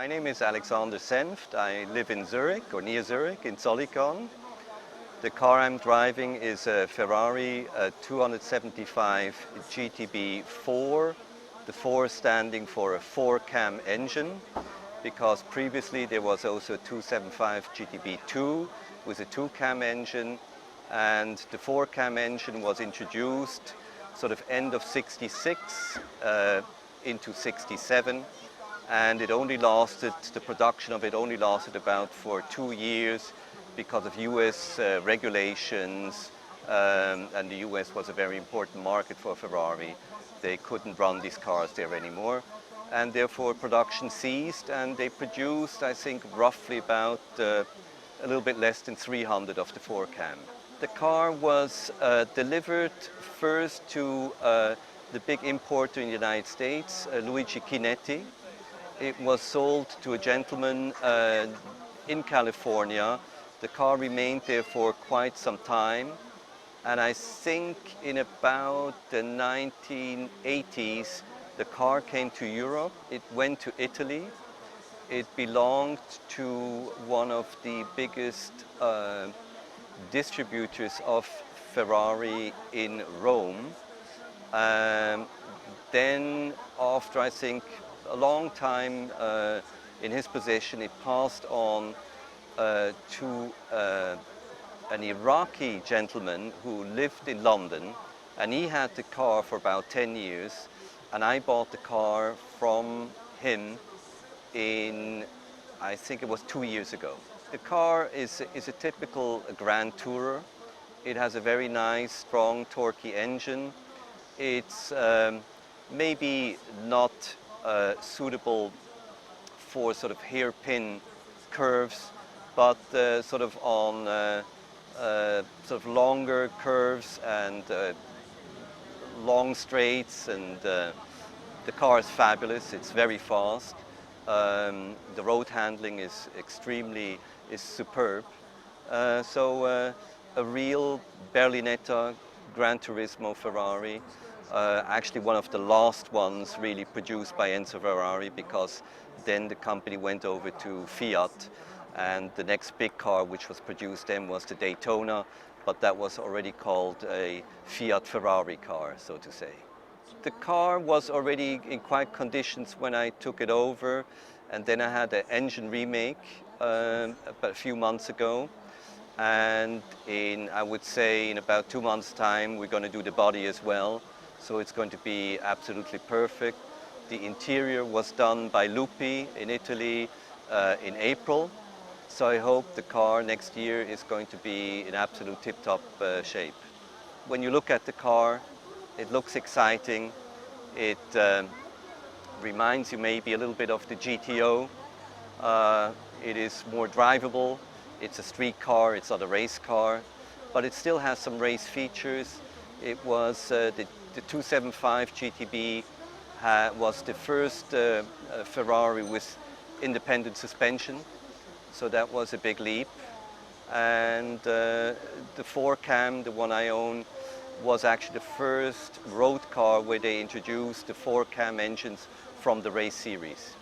My name is Alexander Senft. I live in Zurich, or near Zurich, in Zollikon. The car I'm driving is a Ferrari 275 GTB 4. The 4 standing for a 4-cam engine, because previously there was also a 275 GTB 2 with a 2-cam engine, and the 4-cam engine was introduced sort of end of 66 into 67. And it only lasted, the production of it only lasted about for 2 years because of US regulations, and the US was a very important market for Ferrari. They couldn't run these cars there anymore, and therefore production ceased, and they produced, I think, roughly about a little bit less than 300 of the 4-cam. The car was delivered first to the big importer in the United States, Luigi Chinetti. It was sold to a gentleman in California. The car remained there for quite some time, and I think in about the 1980s the car came to Europe. It went to Italy. It belonged to one of the biggest distributors of Ferrari in Rome. Then after, I think, a long time in his possession, it passed on to an Iraqi gentleman who lived in London, and he had the car for about 10 years, and I bought the car from him in, I think it was 2 years ago. The car is a typical Grand Tourer. It has a very nice, strong, torquey engine. It's maybe not suitable for sort of hairpin curves, but sort of on sort of longer curves and long straights, and the car is fabulous. It's very fast. The road handling is superb. So a real Berlinetta Gran Turismo Ferrari. Actually one of the last ones really produced by Enzo Ferrari, because then the company went over to Fiat, and the next big car which was produced then was the Daytona, but that was already called a Fiat Ferrari car, so to say. The car was already in quite conditions when I took it over, and then I had an engine remake about a few months ago, and I would say in about 2 months' time we're going to do the body as well. So it's going to be absolutely perfect. The interior was done by Lupi in Italy in April. So I hope the car next year is going to be in absolute tip-top shape. When you look at the car, it looks exciting. It reminds you maybe a little bit of the GTO. It is more drivable. It's a street car, it's not a race car, but it still has some race features. It was the 275 GTB was the first Ferrari with independent suspension, so that was a big leap. And the 4-cam, the one I own, was actually the first road car where they introduced the 4-cam engines from the race series.